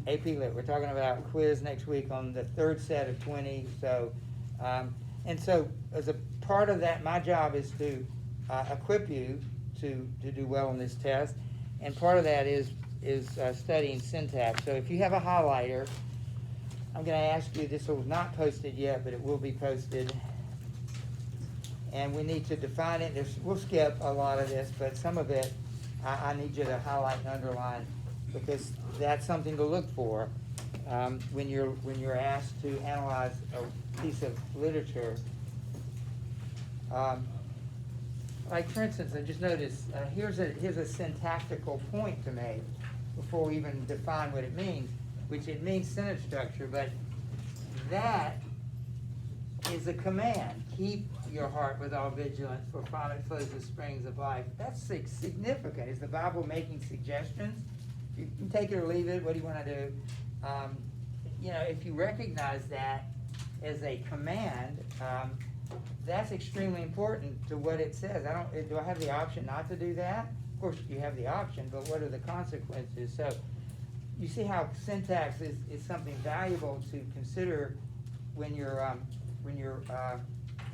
AP Lit. We're talking about a quiz next week on the third set of 20. So, and so as a part of that, my job is to equip you to do well on this test. And part of that is studying syntax. So if you have a highlighter, I'm going to ask you, this will not posted yet, but it will be posted. And we need to define it. We'll skip a lot of this, but some of it I need you to highlight and underline, because that's something to look for when you're asked to analyze a piece of literature. Like for instance, I just noticed here's a syntactical point to make before we even define what it means, which it means sentence structure, but that is a command. Keep your heart with all vigilance, for from it flows the springs of life. That's significant. Is the Bible making suggestions? You can take it or leave it. What do you want to do? If you recognize that as a command, that's extremely important to what it says. Do I have the option not to do that? Of course, you have the option, but what are the consequences? So you see how syntax is something valuable to consider when you're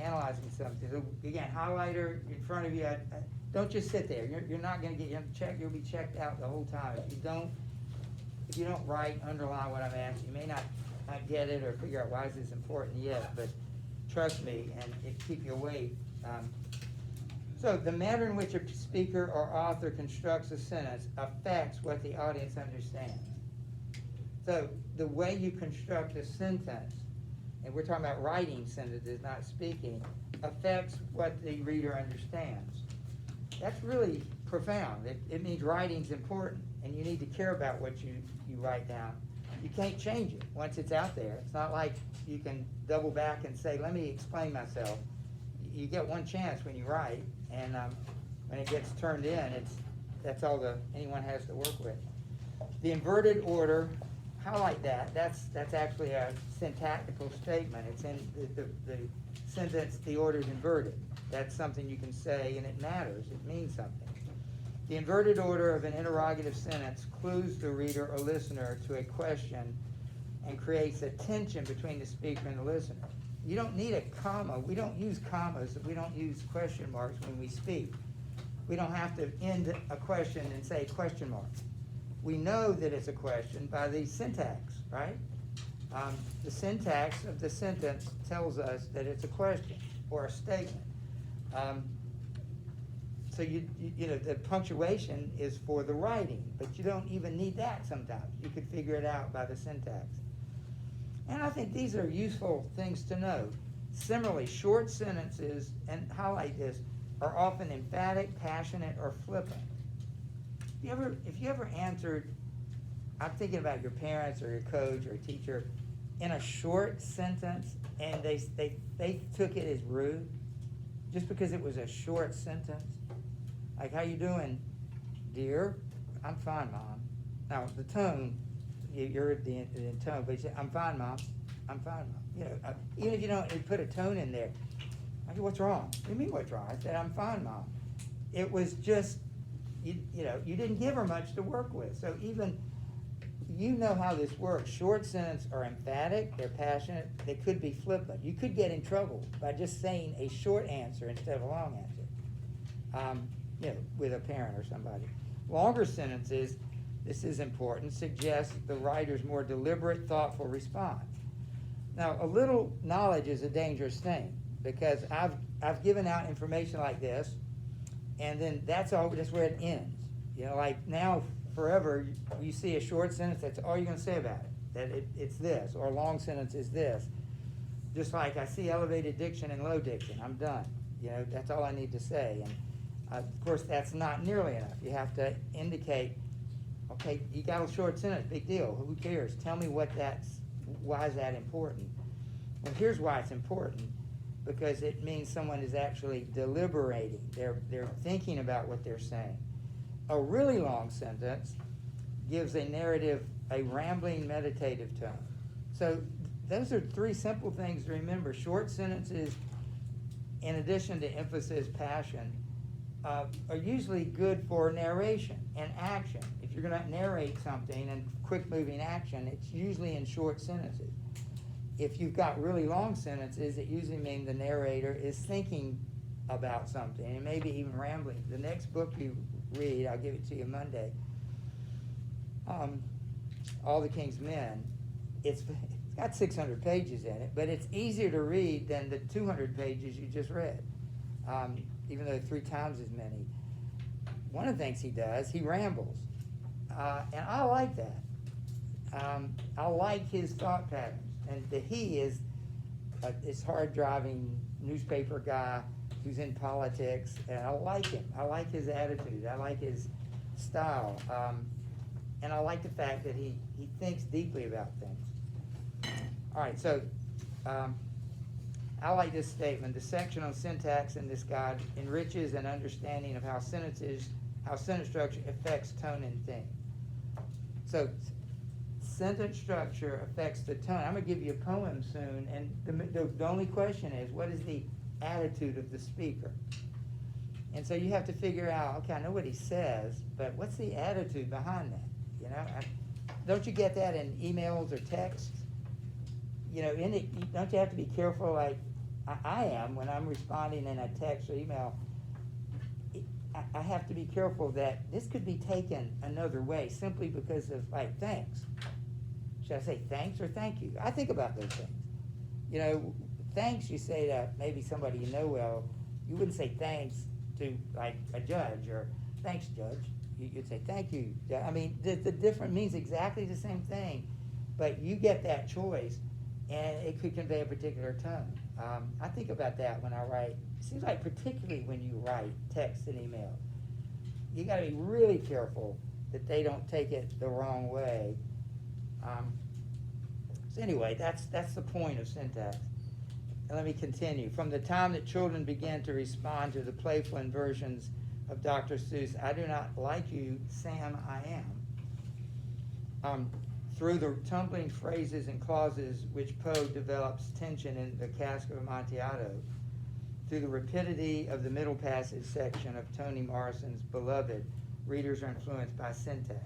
analyzing something. So again, highlighter in front of you. Don't just sit there. You're not going to get checked. You'll be checked out the whole time. If you don't write, underline what I'm asking, you may not get it or figure out why is this important yet. But trust me, and it keep you awake. So the manner in which a speaker or author constructs a sentence affects what the audience understands. So the way you construct a sentence, and we're talking about writing sentences, not speaking, affects what the reader understands. That's really profound. It means writing's important, and you need to care about what you write down. You can't change it once it's out there. It's not like you can double back and say, let me explain myself. You get one chance when you write, and when it gets turned in, that's all anyone has to work with. The inverted order, highlight that. That's actually a syntactical statement. It's in the sentence, the order is inverted. That's something you can say, and it matters. It means something. The inverted order of an interrogative sentence clues the reader or listener to a question and creates a tension between the speaker and the listener. You don't need a comma. We don't use commas. We don't use question marks when we speak. We don't have to end a question and say question mark. We know that it's a question by the syntax, right? The syntax of the sentence tells us that it's a question or a statement. So the punctuation is for the writing, but you don't even need that sometimes. You could figure it out by the syntax. And I think these are useful things to know. Similarly, short sentences, and highlight this, are often emphatic, passionate, or flippant. If you ever answered, I'm thinking about your parents or your coach or teacher, in a short sentence, and they took it as rude, just because it was a short sentence. Like, how you doing, dear? I'm fine, Mom. Now, the tone, you're the tone, but you say, I'm fine, Mom. I'm fine, Mom. Even if you don't put a tone in there, I go, what's wrong? What do you mean what's wrong? I said, I'm fine, Mom. It was just, you didn't give her much to work with. So even, how this works. Short sentences are emphatic, they're passionate, they could be flippant. You could get in trouble by just saying a short answer instead of a long answer, with a parent or somebody. Longer sentences, this is important, suggest the writer's more deliberate, thoughtful response. Now, a little knowledge is a dangerous thing, because I've given out information like this, and then that's where it ends. Like now, forever, you see a short sentence, that's all you're going to say about it, that it's this, or a long sentence is this. Just like I see elevated diction and low diction, I'm done. That's all I need to say. And of course, that's not nearly enough. You have to indicate, okay, you got a short sentence, big deal. Who cares? Tell me why is that important? Well, here's why it's important. Because it means someone is actually deliberating. They're thinking about what they're saying. A really long sentence gives a narrative a rambling, meditative tone. So those are three simple things to remember. Short sentences, in addition to emphasis, passion, are usually good for narration and action. If you're going to narrate something and quick moving action, it's usually in short sentences. If you've got really long sentences, it usually means the narrator is thinking about something and maybe even rambling. The next book you read, I'll give it to you Monday, All the King's Men, it's got 600 pages in it, but it's easier to read than the 200 pages you just read, even though 3 times as many. One of the things he does, he rambles, and I like that. I like his thought patterns, and he is this hard-driving newspaper guy who's in politics, and I like him. I like his attitude. I like his style, and I like the fact that he thinks deeply about things. All right, so I like this statement. The section on syntax in this guide enriches an understanding of how sentence structure affects tone and theme. So sentence structure affects the tone. I'm going to give you a poem soon, and the only question is, what is the attitude of the speaker? And so you have to figure out, okay, I know what he says, but what's the attitude behind that? You know, don't you get that in emails or texts? You know, don't you have to be careful, like I am when I'm responding in a text or email? I have to be careful that this could be taken another way simply because of, like, thanks. Should I say thanks or thank you? I think about those things. You know, thanks you say to maybe somebody you know well. You wouldn't say thanks to, like, a judge or thanks, judge. You'd say thank you. I mean, the different means exactly the same thing, but you get that choice, and it could convey a particular tone. I think about that when I write. It seems like particularly when you write text and email, you got to be really careful that they don't take it the wrong way. So anyway, that's the point of syntax. And let me continue. From the time that children began to respond to the playful inversions of Dr. Seuss, I do not like you, Sam, I am, through the tumbling phrases and clauses which Poe develops tension in The Cask of Amontillado, through the rapidity of the middle passage section of Toni Morrison's Beloved, readers are influenced by syntax.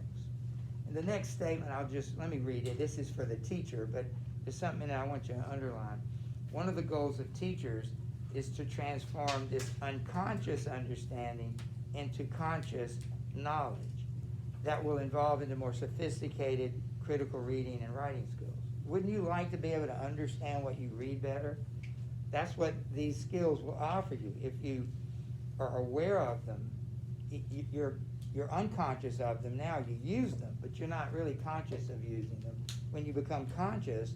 And the next statement, let me read it. This is for the teacher, but there's something that I want you to underline. One of the goals of teachers is to transform this unconscious understanding into conscious knowledge that will evolve into more sophisticated critical reading and writing skills. Wouldn't you like to be able to understand what you read better? That's what these skills will offer you. If you are aware of them, you're unconscious of them now, you use them, but you're not really conscious of using them. When you become conscious,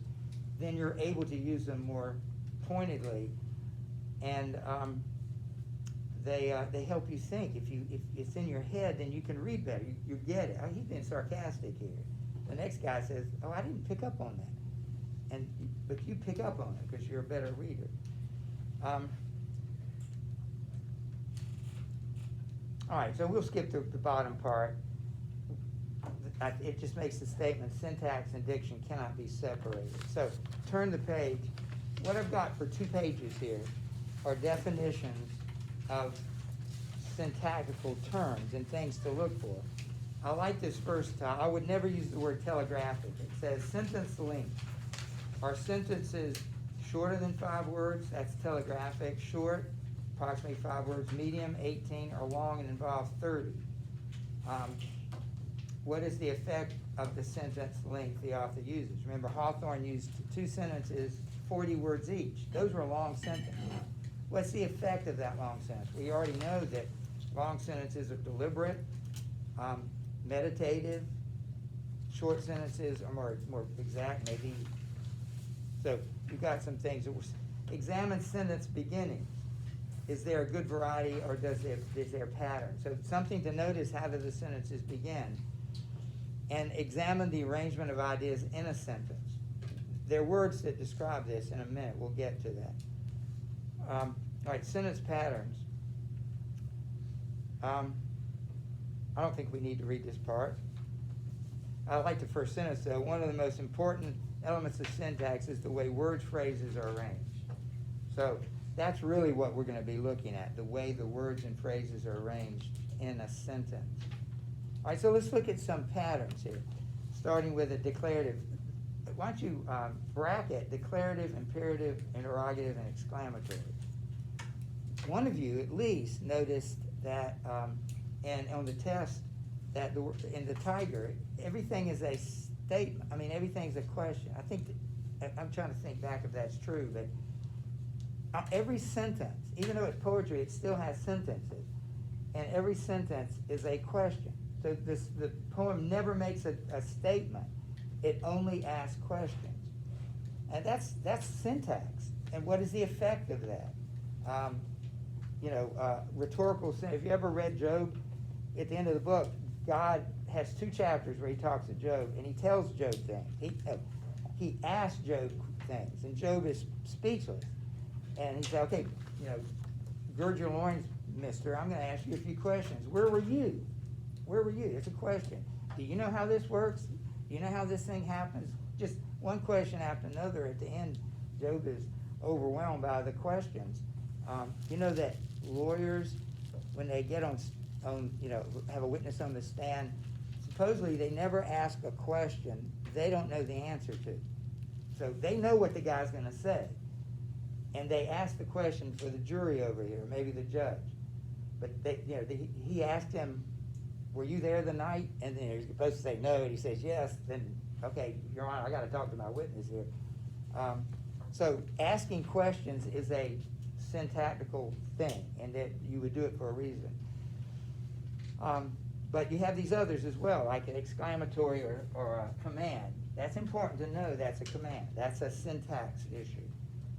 then you're able to use them more pointedly, and they help you think. If it's in your head, then you can read better. You get it. Oh, he's being sarcastic here. The next guy says, oh, I didn't pick up on that. But you pick up on it because you're a better reader. All right, so we'll skip the bottom part. It just makes the statement, syntax and diction cannot be separated. So turn the page. What I've got for 2 pages here are definitions of syntactical terms and things to look for. I like this first time. I would never use the word telegraphic. It says sentence length. Are sentences shorter than 5 words? That's telegraphic. Short, approximately 5 words. Medium, 18, or long and involve 30. What is the effect of the sentence length the author uses? Remember, Hawthorne used 2 sentences, 40 words each. Those were long sentences. What's the effect of that long sentence? We already know that long sentences are deliberate, meditative. Short sentences are more exact, maybe. So you've got some things. Examine sentence beginnings. Is there a good variety, or is there a pattern? So something to notice, how do the sentences begin? And examine the arrangement of ideas in a sentence. There are words that describe this in a minute. We'll get to that. All right, sentence patterns. I don't think we need to read this part. I like the first sentence, though. One of the most important elements of syntax is the way word phrases are arranged. So that's really what we're going to be looking at, the way the words and phrases are arranged in a sentence. All right, so let's look at some patterns here, starting with a declarative. Why don't you bracket declarative, imperative, interrogative, and exclamatory? One of you at least noticed that, and on the test, that in the Tiger, everything is a statement. I mean, everything's a question. I think I'm trying to think back if that's true, but every sentence, even though it's poetry, it still has sentences, and every sentence is a question. So the poem never makes a statement; it only asks questions, and that's syntax. And what is the effect of that? Rhetorical. If you ever read Job, at the end of the book, God has 2 chapters where he talks to Job, and he tells Job things. He asks Job things, and Job is speechless. And he said, okay, gird your loins, mister. I'm going to ask you a few questions. Where were you? Where were you? It's a question. Do you know how this works? Do you know how this thing happens? Just one question after another. At the end, Job is overwhelmed by the questions. You know that lawyers, when they get on, have a witness on the stand, supposedly they never ask a question they don't know the answer to. So they know what the guy's going to say. And they ask the question for the jury over here, maybe the judge. But he asked him, were you there the night? And then he's supposed to say no, and he says yes. Then, okay, Your Honor, I got to talk to my witness here. So asking questions is a syntactical thing, and that you would do it for a reason. But you have these others as well, like an exclamatory or a command. That's important to know that's a command. That's a syntax issue.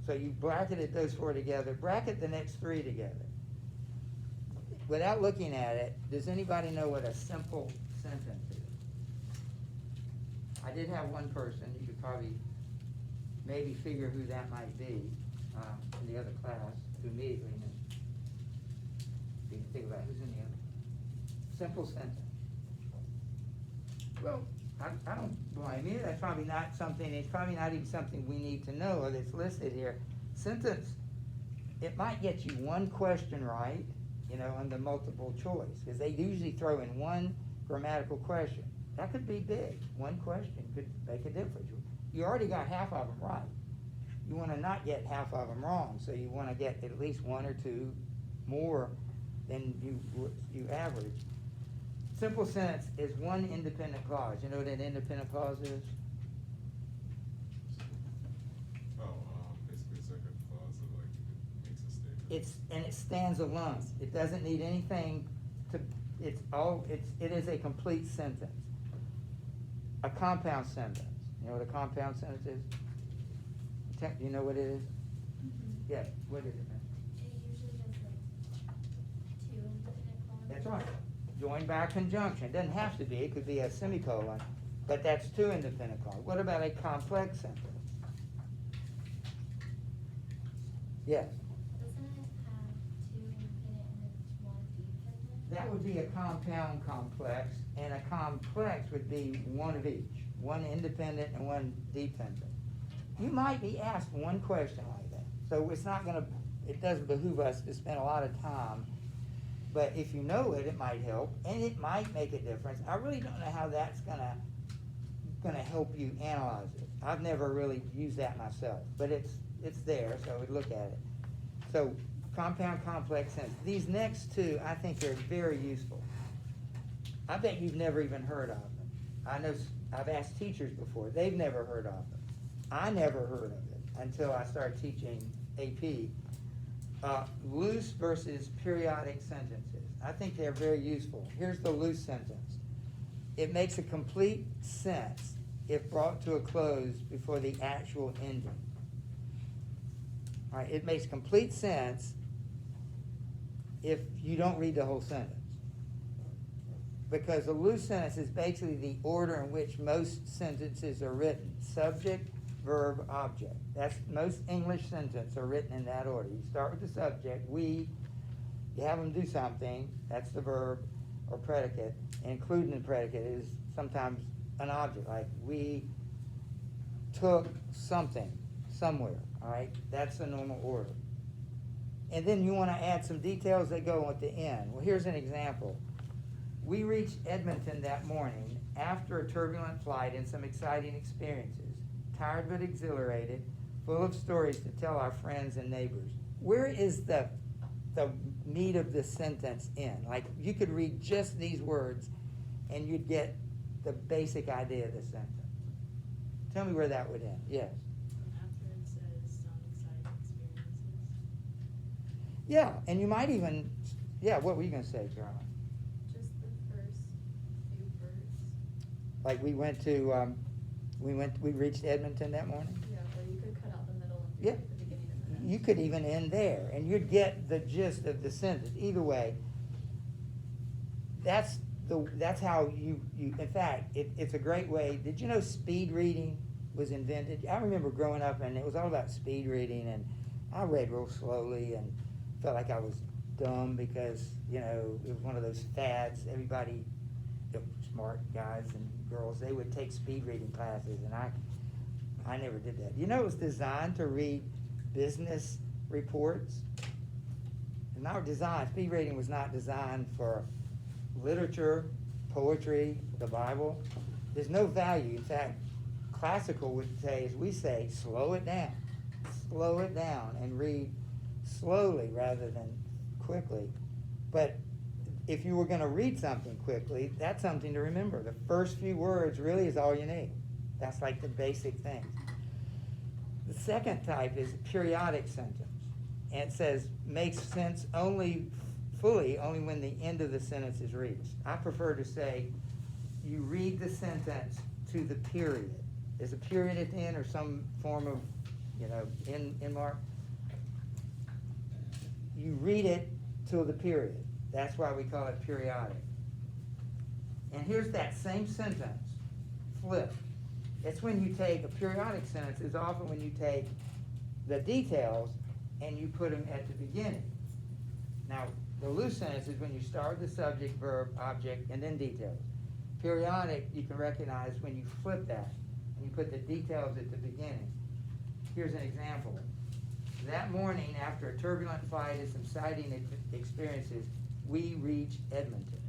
So you bracketed those 4 together. Bracket the next 3 together. Without looking at it, does anybody know what a simple sentence is? I did have one person. You could probably maybe figure who that might be in the other class who immediately knew. You can think about who's in the other. Simple sentence. Well, I don't blame you. That's probably not something, it's probably not even something we need to know that's listed here. Sentence, it might get you one question right, on the multiple choice, because they usually throw in one grammatical question. That could be big. One question could make a difference. You already got half of them right. You want to not get half of them wrong, so you want to get at least 1 or 2 more than you average. Simple sentence is one independent clause. You know what an independent clause is? Basically a second clause that makes a statement. And it stands alone. It doesn't need anything to. It is a complete sentence. A compound sentence. You know what a compound sentence is? Do you know what it is? Mm-hmm. Yeah. What is it, man? It usually has like 2 independent clauses. That's right. Joined by conjunction. It doesn't have to be. It could be a semicolon, but that's 2 independent clauses. What about a complex sentence? Yes. Doesn't it have 2 independent and then 1 dependent? That would be a compound complex, and a complex would be 1 of each. 1 independent and 1 dependent. You might be asked one question like that. So it doesn't behoove us to spend a lot of time. But if you know it, it might help, and it might make a difference. I really don't know how that's gonna help you analyze it. I've never really used that myself, but it's there, so we look at it. So compound, complex sense. These next 2, I think, are very useful. I bet you've never even heard of them. I know I've asked teachers before; they've never heard of them. I never heard of it until I started teaching AP. Loose versus periodic sentences. I think they're very useful. Here's the loose sentence. It makes a complete sense if brought to a close before the actual ending. All right, it makes complete sense if you don't read the whole sentence. Because a loose sentence is basically the order in which most sentences are written. Subject, verb, object. That's most English sentences are written in that order. You start with the subject, we, you have them do something, that's the verb or predicate. And including the predicate is sometimes an object, like we took something somewhere, all right? That's the normal order. And then you want to add some details that go at the end. Well, here's an example. We reached Edmonton that morning after a turbulent flight and some exciting experiences, tired but exhilarated, full of stories to tell our friends and neighbors. Where is the meat of this sentence in? Like, you could read just these words and you'd get the basic idea of the sentence. Tell me where that would end. Yes. After it says some exciting experiences. Yeah, and you might even, yeah, what were you going to say, Caroline? Just the first few words. Like we reached Edmonton that morning? Yeah, or you could cut out the middle and Yeah. pick the beginning and the end. You could even end there, and you'd get the gist of the sentence. Either way, that's how you in fact, it's a great way. Did you know speed reading was invented? I remember growing up, and it was all about speed reading, and I read real slowly and felt like I was dumb because, you know, it was one of those fads. Everybody, the smart guys and girls, they would take speed reading classes, and I never did that. You know, it was designed to read business reports. It's not designed, speed reading was not designed for literature, poetry, the Bible. There's no value. In fact, classical would say, as we say, slow it down and read slowly rather than quickly. But if you were going to read something quickly, that's something to remember. The first few words really is all you need. That's like the basic thing. The second type is periodic sentence. And it says, makes sense only when the end of the sentence is reached. I prefer to say, you read the sentence to the period. There's a period at the end or some form of, you know, in mark. You read it till the period. That's why we call it periodic. And here's that same sentence, flipped. It's when you take a periodic sentence is often when you take the details and you put them at the beginning. Now, the loose sentence is when you start with the subject, verb, object, and then details. Periodic, you can recognize when you flip that and you put the details at the beginning. Here's an example. That morning, after a turbulent flight and some exciting experiences, we reached Edmonton.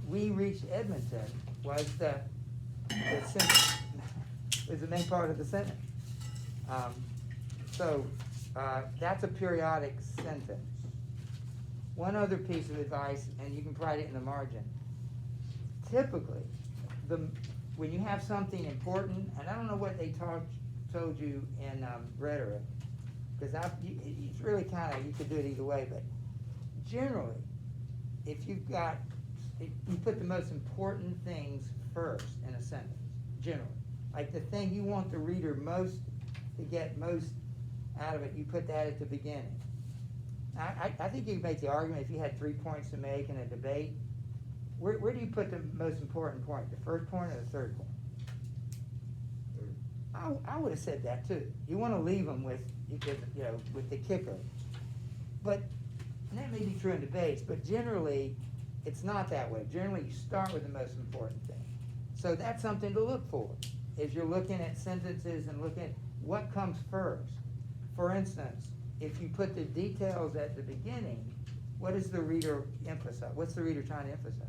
We reached Edmonton was the sentence, was the main part of the sentence. That's a periodic sentence. One other piece of advice, and you can write it in the margin. Typically, when you have something important, and I don't know what they told you in rhetoric, because it's really kind of, you could do it either way, but generally, if you put the most important things first in a sentence, generally. Like the thing you want the reader to get most out of it, you put that at the beginning. I think you can make the argument if you had 3 points to make in a debate, where do you put the most important point? The first point or the third point? I would have said that too. You want to leave them with the kicker. But, and that may be true in debates, but generally, it's not that way. Generally, you start with the most important thing. So that's something to look for. As you're looking at sentences and looking at what comes first. For instance, if you put the details at the beginning, what does the reader emphasize? What's the reader trying to emphasize?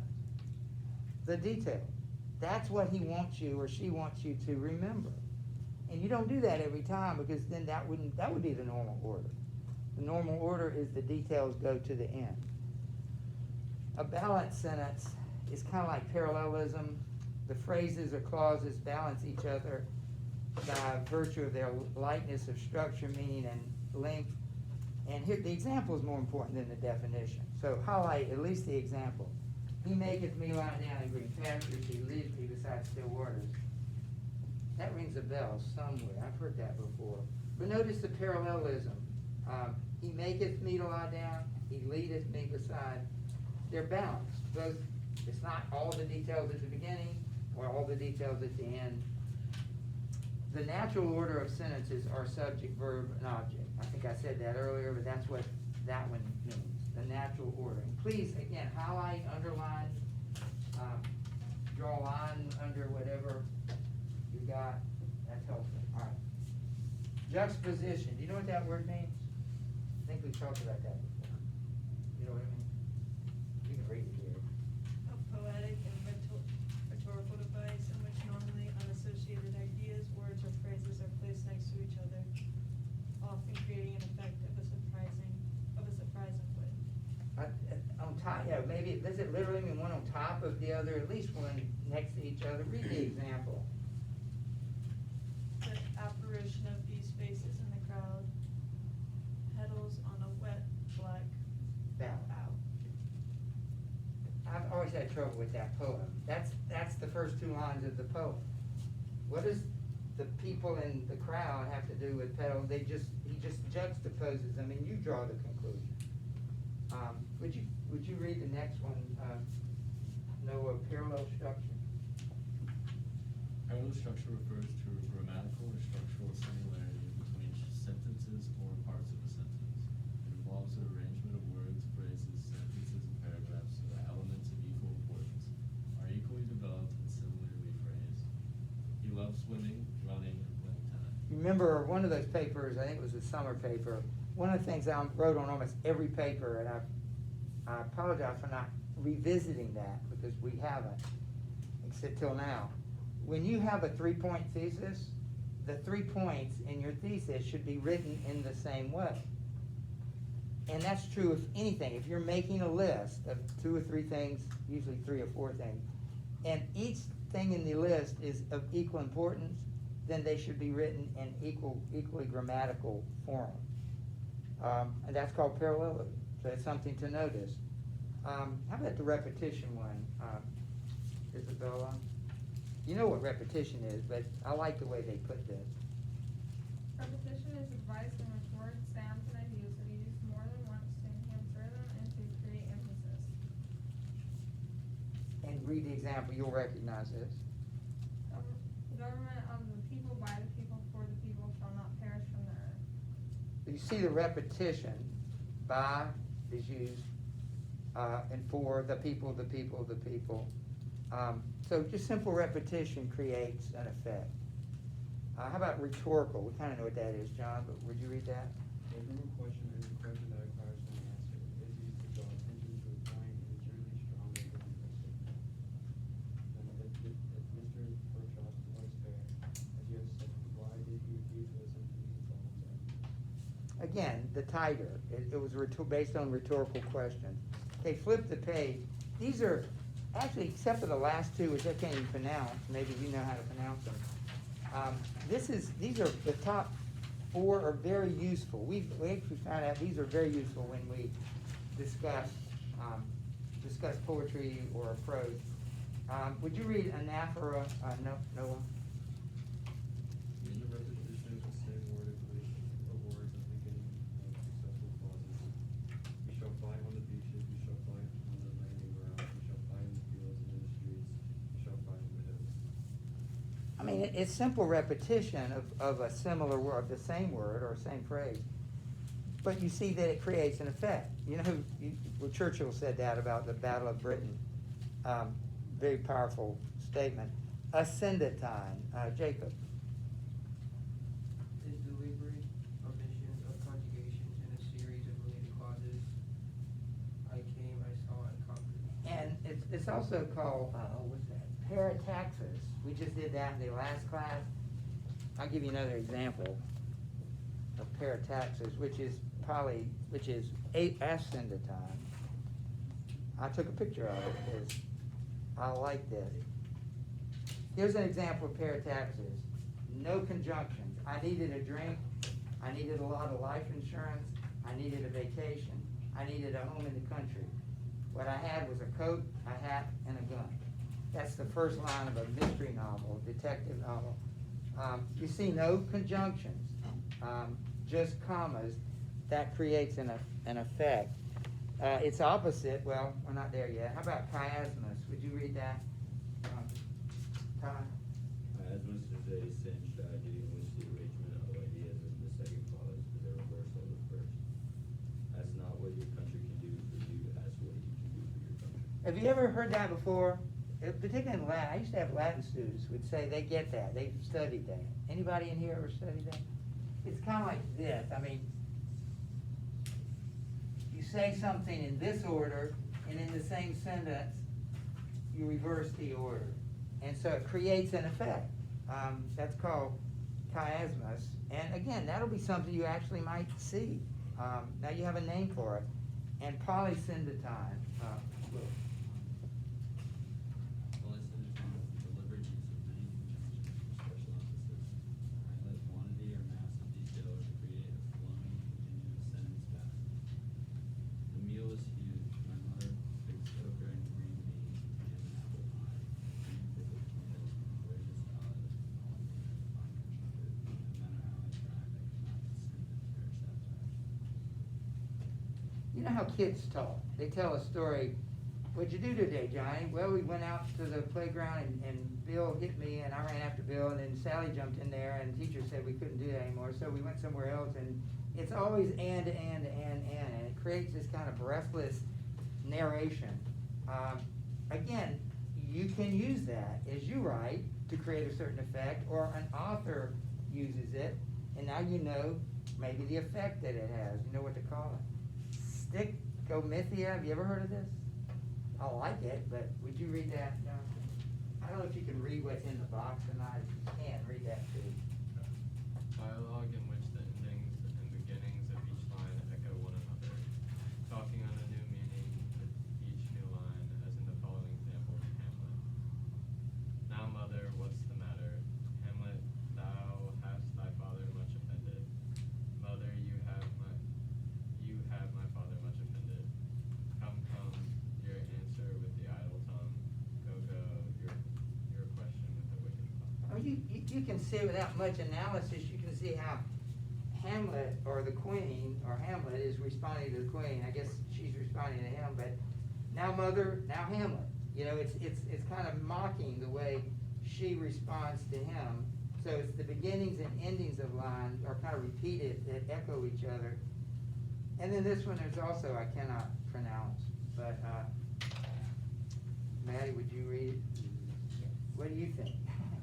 The detail. That's what he wants you or she wants you to remember. And you don't do that every time because then that would be the normal order. The normal order is the details go to the end. A balanced sentence is kind of like parallelism. The phrases or clauses balance each other by virtue of their lightness of structure, meaning, and length. And here, the example is more important than the definition. So highlight at least the example. He maketh me lie down in green pastures, he leadeth me beside still waters. That rings a bell somewhere. I've heard that before. But notice the parallelism. He maketh me to lie down, he leadeth me beside. They're balanced. Both, it's not all the details at the beginning or all the details at the end. The natural order of sentences are subject, verb, and object. I think I said that earlier, but that's what that one means, the natural order. And please, again, highlight, underline, draw a line under whatever you got. That's helpful. All right. Juxtaposition. Do you know what that word means? I think we've talked about that before. You know what it means? You can read it here. does it literally mean one on top of the other, at least one next to each other? Read the example. The apparition of these faces in the crowd, petals on a wet black Now, bough. I've always had trouble with that poem. That's the first two lines of the poem. What does the people in the crowd have to do with petals? He just juxtaposes them, and you draw the conclusion. Would you read the next one, Noah, parallel structure? Parallel structure refers to a grammatical or structural similarity between sentences or parts of a sentence. It involves the arrangement of words, phrases, sentences, and paragraphs so that elements of equal importance are equally developed and similarly phrased. He loves swimming, running, and playing tennis. Remember one of those papers, I think it was a summer paper, one of the things I wrote on almost every paper, and I apologize for not revisiting that because we haven't, except till now. When you have a 3-point thesis, the 3 points in your thesis should be written in the same way. And that's true of anything. If you're making a list of 2 or 3 things, usually 3 or 4 things, and each thing in the list is of equal importance, then they should be written in equally grammatical form. And that's called parallelism. So it's something to notice. How about the repetition one, Isabella? You know what repetition is, but I like the way they put this. Repetition is advice in which words, sounds, and ideas are used more than once to enhance rhythm and to create emphasis. And read the example, you'll recognize this. The government of the people, by the people, for the people shall not perish from the earth. You see the repetition, by is used, and for the people, the people, the people. So just simple repetition creates an effect. How about rhetorical? We kind of know what that is, John, but would you read that? A group of question is a question that requires an answer. It is used to draw attention to a point and is usually stronger than a statement. If Mr. Kirchhoff was there, as you have said, why did he refuse to listen to these songs? Again, the tighter. It was based on rhetorical questions. Okay, flip the page. These are, actually, except for the last 2, which I can't even pronounce, maybe you know how to pronounce them. These are the top 4 are very useful. We actually found out these are very useful when we discuss poetry or prose. Would you read anaphora, Noah? In the repetition of the same word of words at the beginning of successful clauses. You shall find on the beaches, you shall find on the landing ground, you shall find in the fields and in the streets, you shall find in the hills. I mean, it's simple repetition of a similar word, the same word or same phrase. But you see that it creates an effect. You know, well, Churchill said that about the Battle of Britain. Very powerful statement. Ascendantine, Jacob. Is deliberate omission of conjugations in a series of related clauses. I came, I saw, and conquered. And it's also called, what's that? Parataxis. We just did that in the last class. I'll give you another example of parataxis, which is ascendantine. I took a picture of it because I like this. Here's an example of parataxis. No conjunctions. I needed a drink. I needed a lot of life insurance. I needed a vacation. I needed a home in the country. What I had was a coat, a hat, and a gun. That's the first line of a mystery novel, detective novel. You see no conjunctions, just commas. That creates an effect. Its opposite, well, we're not there yet. How about chiasmus? Would you read that? Todd? Chiasmus is a cinched idea in which the arrangement of ideas in the second clause is a reversal of the first. Ask not what your country can do for you, ask what you can do for your country. Have you ever heard that before? Particularly in Latin. I used to have Latin students who would say they get that. They've studied that. Anybody in here ever studied that? It's kind of like this. I mean, you say something in this order, and in the same sentence, you reverse the order. And so it creates an effect. That's called chiasmus. And again, that'll be something you actually might see. Now you have a name for it. And polysyndactine. know how kids talk. They tell a story. What'd you do today, Johnny? Well, we went out to the playground and Bill hit me and I ran after Bill and then Sally jumped in there and the teacher said we couldn't do that anymore. So we went somewhere else and it's always and it creates this kind of breathless narration. Again, you can use that as you write to create a certain effect, or an author uses it, and now you know maybe the effect that it has. You know what to call it. Stigomythia. Have you ever heard of this? I like it, but would you read that, Jonathan? I don't know if you can read what's in the box or not. If you can, read that too. Dialogue in which the endings and beginnings of each line echo one another, talking on a new meaning with each new line, as in the following example from Hamlet. Now, mother, what's the matter? Hamlet, thou hast thy father much offended. Mother, you have my father much offended. Come, your answer with the idle tongue. Go, your question with the wicked tongue. Oh, you can see without much analysis, you can see how Hamlet or the Queen, or Hamlet is responding to the Queen. I guess she's responding to him, but now mother, now Hamlet. You know, it's kind of mocking the way she responds to him. So it's the beginnings and endings of lines are kind of repeated that echo each other. And then this one, there's also, I cannot pronounce, but Maddie, would you read it? What do you think?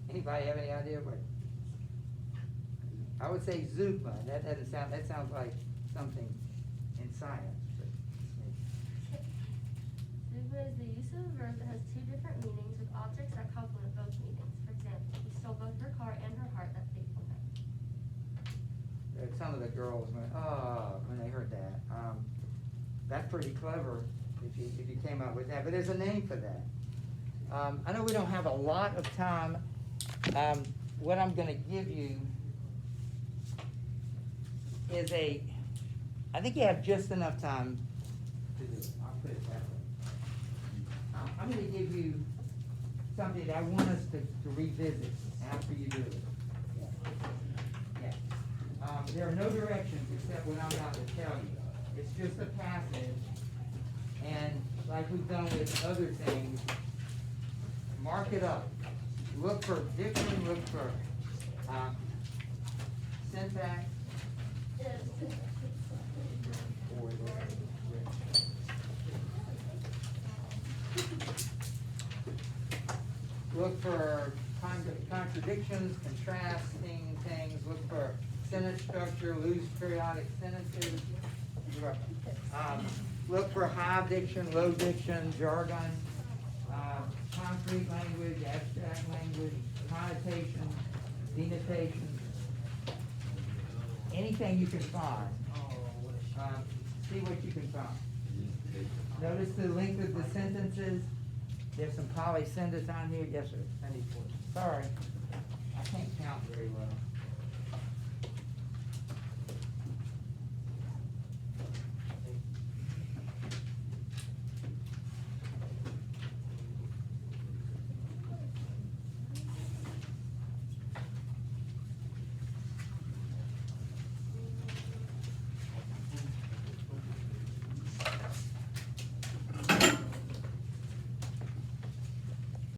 Anybody have any idea what? I would say Zupma. That doesn't sound. That sounds like something in science. But Zuba is the use of a verb that has two different meanings with objects that complement both meanings. For example, he stole both her car and her heart that fateful night. some of the girls went, oh, when they heard that. That's pretty clever if you came up with that. But there's a name for that. I know we don't have a lot of time. What I'm going to give you is I think you have just enough time to do it. I'll put it that way. I'm going to give you something that I want us to revisit after you do it. Yeah. There are no directions except what I'm about to tell you. It's just a passage, and like we've done with other things, mark it up. Look for diction, look for syntax. Look for contradictions, contrasting things. Look for sentence structure, loose periodic sentences. Look for high diction, low diction, jargon, concrete language, abstract language, connotation, denotation. Anything you can find. See what you can find. Notice the length of the sentences. There's some polysynthesis on here. Yes, sir. Sorry.